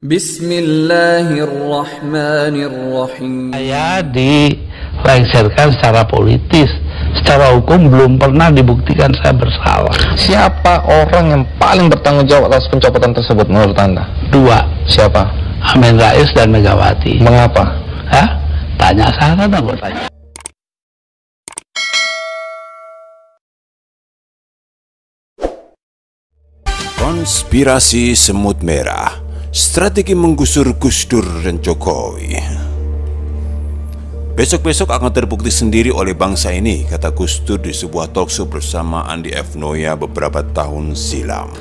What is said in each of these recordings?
Bismillahirrahmanirrahim. Saya dilengsarkan secara politis, secara hukum belum pernah dibuktikan saya bersalah. Siapa orang yang paling bertanggung jawab atas pencopotan tersebut menurut Anda? Dua. Siapa? Amin Rais dan Megawati. Mengapa? Hah? Tanya sana, tak bertanya. Konspirasi semut merah, strategi menggusur Gus Dur dan Jokowi. Besok-besok akan terbukti sendiri oleh bangsa ini, kata Gus Dur di sebuah talkshow bersama Andi F. Noya beberapa tahun silam.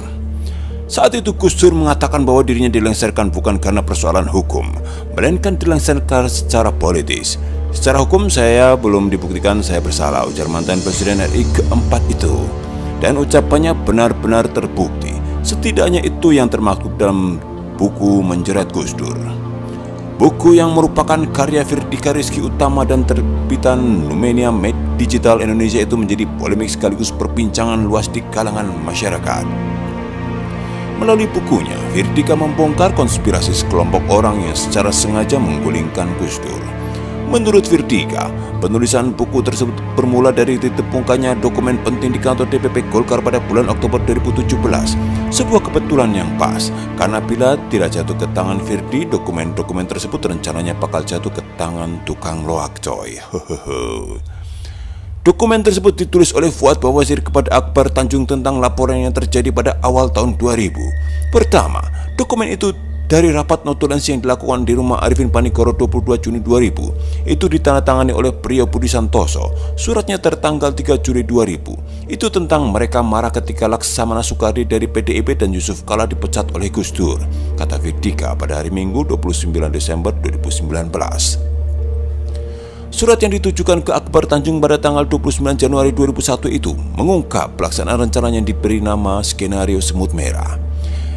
Saat itu Gus Dur mengatakan bahwa dirinya dilengsarkan bukan karena persoalan hukum, melainkan dilengsarkan secara politis. Secara hukum saya belum dibuktikan saya bersalah, ujar mantan Presiden RI keempat itu. Dan ucapannya benar-benar terbukti. Setidaknya itu yang termaktub dalam buku Menjerat Gus Dur. Buku yang merupakan karya Firdika Rizky Utama dan terbitan Numenia Digital Indonesia itu menjadi polemik sekaligus perbincangan luas di kalangan masyarakat. Melalui bukunya, Firdika membongkar konspirasi sekelompok orang yang secara sengaja menggulingkan Gus Dur. Menurut Firdika, penulisan buku tersebut bermula dari ditemukannya dokumen penting di kantor DPP Golkar pada bulan Oktober 2017. Sebuah kebetulan yang pas, karena bila tidak jatuh ke tangan Firdi, dokumen-dokumen tersebut rencananya bakal jatuh ke tangan tukang loak coy. Dokumen tersebut ditulis oleh Fuad Bawazir kepada Akbar Tanjung tentang laporan yang terjadi pada awal tahun 2000. Pertama, dokumen itu dari rapat notulensi yang dilakukan di rumah Arifin Panikoro 22 Juni 2000 itu ditandatangani oleh Priyo Budi Santoso. Suratnya tertanggal 3 Juli 2000. Itu tentang mereka marah ketika Laksamana Soekardi dari PDIP dan Yusuf Kala dipecat oleh Gus Dur, kata Firdika pada hari Minggu 29 Desember 2019. Surat yang ditujukan ke Akbar Tanjung pada tanggal 29 Januari 2001 itu mengungkap pelaksanaan rencana yang diberi nama skenario semut merah.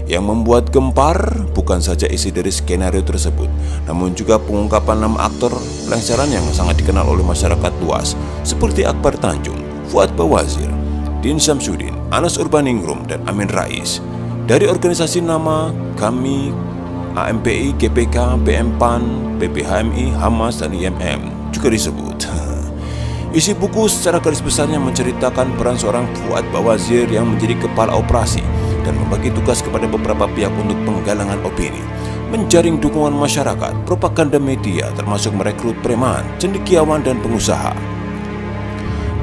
Yang membuat gempar bukan saja isi dari skenario tersebut, namun juga pengungkapan nama aktor pelengseran yang sangat dikenal oleh masyarakat luas seperti Akbar Tanjung, Fuad Bawazir, Din Syamsuddin, Anas Urbaningrum, dan Amin Rais. Dari organisasi nama kami, AMPI, GPK, BM-PAN, BPHMI, Hamas, dan IMM juga disebut. Isi buku secara garis besarnya menceritakan peran seorang Fuad Bawazir yang menjadi kepala operasi dan membagi tugas kepada beberapa pihak untuk penggalangan opini, menjaring dukungan masyarakat, propaganda media, termasuk merekrut preman, cendekiawan, dan pengusaha.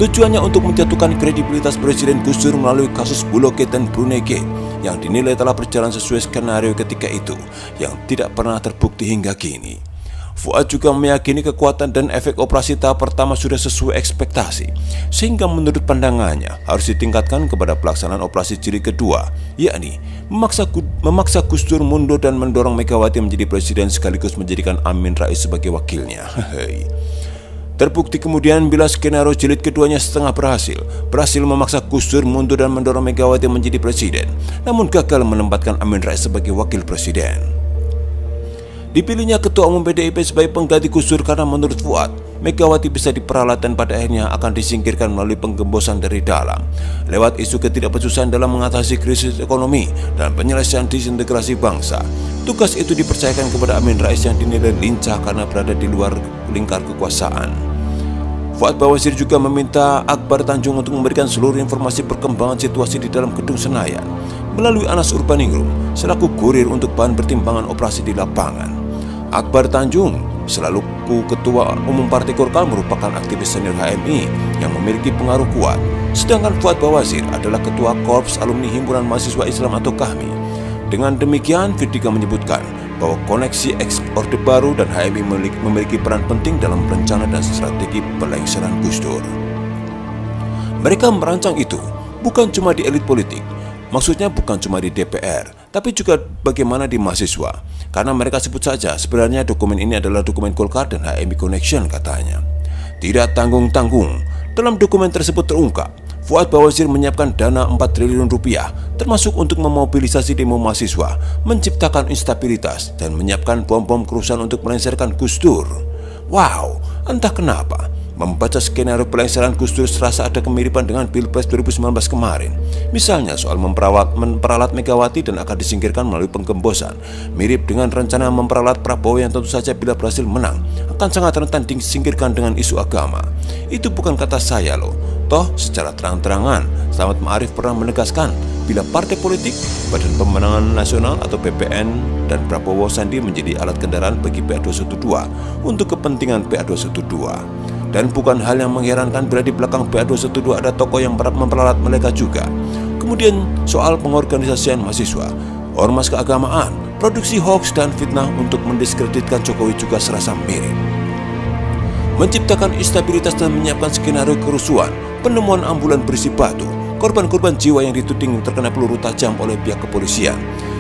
Tujuannya untuk menjatuhkan kredibilitas Presiden Gus Dur melalui kasus Bulog Gate dan Brunei Gate yang dinilai telah berjalan sesuai skenario ketika itu, yang tidak pernah terbukti hingga kini. Fuad juga meyakini kekuatan dan efek operasi tahap pertama sudah sesuai ekspektasi, sehingga menurut pandangannya harus ditingkatkan kepada pelaksanaan operasi jilid kedua, yakni memaksa Gus Dur mundur dan mendorong Megawati menjadi presiden sekaligus menjadikan Amin Rais sebagai wakilnya. Terbukti kemudian bila skenario jilid keduanya setengah berhasil memaksa Gus Dur mundur dan mendorong Megawati menjadi presiden, namun gagal menempatkan Amin Rais sebagai wakil presiden. Dipilihnya Ketua Umum PDIP sebagai pengganti Gus Dur karena menurut Fuad, Megawati bisa diperalat dan pada akhirnya akan disingkirkan melalui penggembosan dari dalam, lewat isu ketidakbecusaan dalam mengatasi krisis ekonomi dan penyelesaian disintegrasi bangsa. Tugas itu dipercayakan kepada Amin Rais yang dinilai lincah karena berada di luar lingkar kekuasaan. Fuad Bawazir juga meminta Akbar Tanjung untuk memberikan seluruh informasi perkembangan situasi di dalam gedung Senayan melalui Anas Urbaningrum selaku kurir untuk bahan pertimbangan operasi di lapangan. Akbar Tanjung selaku Ketua Umum Partai Golkar merupakan aktivis senior HMI yang memiliki pengaruh kuat, sedangkan Fuad Bawazir adalah Ketua Korps Alumni Himpunan Mahasiswa Islam atau KAHMI. Dengan demikian, Firdika menyebutkan bahwa koneksi Orde Baru dan HMI memiliki peran penting dalam rencana dan strategi pelengseran Gus Dur. Mereka merancang itu bukan cuma di elit politik, maksudnya bukan cuma di DPR, tapi juga bagaimana di mahasiswa. Karena mereka sebut saja sebenarnya dokumen ini adalah dokumen Golkar dan HMI Connection, katanya. Tidak tanggung-tanggung, dalam dokumen tersebut terungkap Fuad Bawazir menyiapkan dana 4 triliun rupiah, termasuk untuk memobilisasi demo mahasiswa, menciptakan instabilitas, dan menyiapkan bom-bom kerusuhan untuk melengsarkan Gus Dur. Wow, entah kenapa Membaca skenario pelengseran Gus Dur serasa ada kemiripan dengan Pilpres 2019 kemarin. Misalnya soal memperalat Megawati dan akan disingkirkan melalui penggembosan. Mirip dengan rencana memperalat Prabowo yang tentu saja bila berhasil menang akan sangat rentan disingkirkan dengan isu agama. Itu bukan kata saya loh. Toh secara terang-terangan Slamet Ma'arif pernah menegaskan bila partai politik, Badan Pemenangan Nasional atau BPN dan Prabowo Sandi menjadi alat kendaraan bagi PA212 untuk kepentingan PA212. Dan bukan hal yang mengherankan bila di belakang PA212 ada tokoh yang berat memperalat mereka juga. Kemudian soal pengorganisasian mahasiswa, ormas keagamaan, produksi hoax dan fitnah untuk mendiskreditkan Jokowi juga serasa mirip. Menciptakan instabilitas dan menyiapkan skenario kerusuhan, penemuan ambulan berisi batu, korban-korban jiwa yang dituding terkena peluru tajam oleh pihak kepolisian,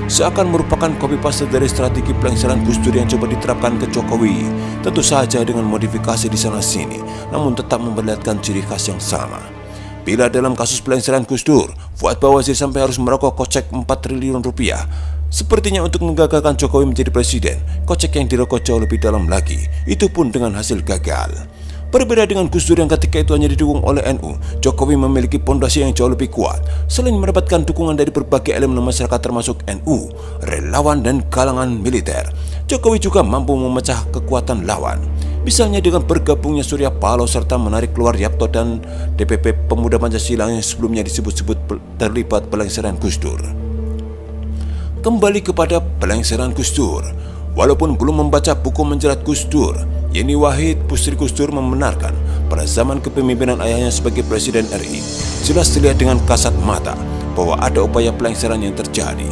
seakan merupakan copy paste dari strategi pelengseran Gus Dur yang coba diterapkan ke Jokowi, tentu saja dengan modifikasi di sana-sini, namun tetap memperlihatkan ciri khas yang sama. Bila dalam kasus pelengseran Gus Dur, Fuad Bawazir sampai harus merokok kocek 4 triliun rupiah, sepertinya untuk menggagalkan Jokowi menjadi presiden, kocek yang dirokok jauh lebih dalam lagi, itu pun dengan hasil gagal. Berbeda dengan Gus Dur yang ketika itu hanya didukung oleh NU, Jokowi memiliki pondasi yang jauh lebih kuat. Selain mendapatkan dukungan dari berbagai elemen masyarakat termasuk NU, relawan dan kalangan militer, Jokowi juga mampu memecah kekuatan lawan. Misalnya dengan bergabungnya Surya Paloh serta menarik keluar Yapto dan DPP Pemuda Pancasila yang sebelumnya disebut-sebut terlibat pelengseran Gus Dur. Kembali kepada pelengseran Gus Dur, walaupun belum membaca buku menjerat Gus Dur, Yeni Wahid, putri Gus Dur, membenarkan pada zaman kepemimpinan ayahnya sebagai Presiden RI, jelas dilihat dengan kasat mata bahwa ada upaya pelengseran yang terjadi.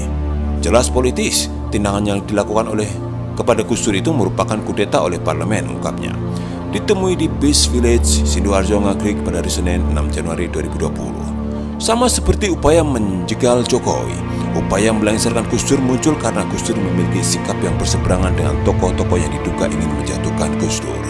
Jelas politis, tindakan yang dilakukan kepada Gus Dur itu merupakan kudeta oleh parlemen, ungkapnya. Ditemui di Peace Village, Sidoarjo, Ngagrek pada hari Senin 6 Januari 2020. Sama seperti upaya menjegal Jokowi, upaya melengserkan Gus Dur muncul karena Gus Dur memiliki sikap yang berseberangan dengan tokoh-tokoh yang diduga ingin menjatuhkan Gus Dur.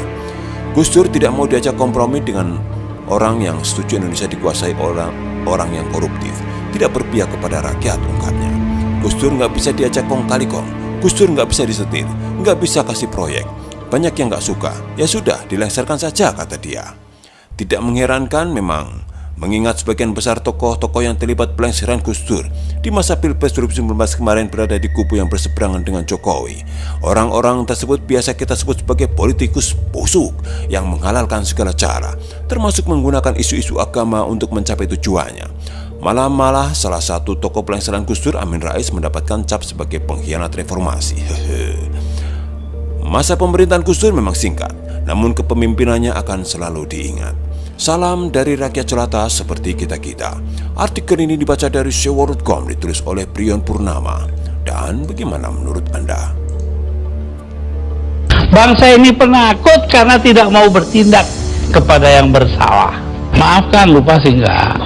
Gus Dur tidak mau diajak kompromi dengan orang yang setuju Indonesia dikuasai orang yang koruptif, tidak berpihak kepada rakyat, ungkapnya. Gus Dur nggak bisa diajak kong kali kong, Gus Dur nggak bisa disetir, nggak bisa kasih proyek. Banyak yang nggak suka, ya sudah dilengserkan saja, kata dia. Tidak mengherankan memang, mengingat sebagian besar tokoh-tokoh yang terlibat pelengseran Gus Dur di masa Pilpres 2019 kemarin berada di kubu yang berseberangan dengan Jokowi. Orang-orang tersebut biasa kita sebut sebagai politikus busuk yang menghalalkan segala cara, termasuk menggunakan isu-isu agama untuk mencapai tujuannya. Malah salah satu tokoh pelengseran Gus Dur, Amin Rais, mendapatkan cap sebagai pengkhianat reformasi. Masa pemerintahan Gus Dur memang singkat, namun kepemimpinannya akan selalu diingat. Salam dari rakyat jelata seperti kita-kita. Artikel ini dibaca dari seworld.com, ditulis oleh Brion Purnama. Dan bagaimana menurut Anda? Bangsa ini penakut karena tidak mau bertindak kepada yang bersalah. Maafkan, lupa sih enggak.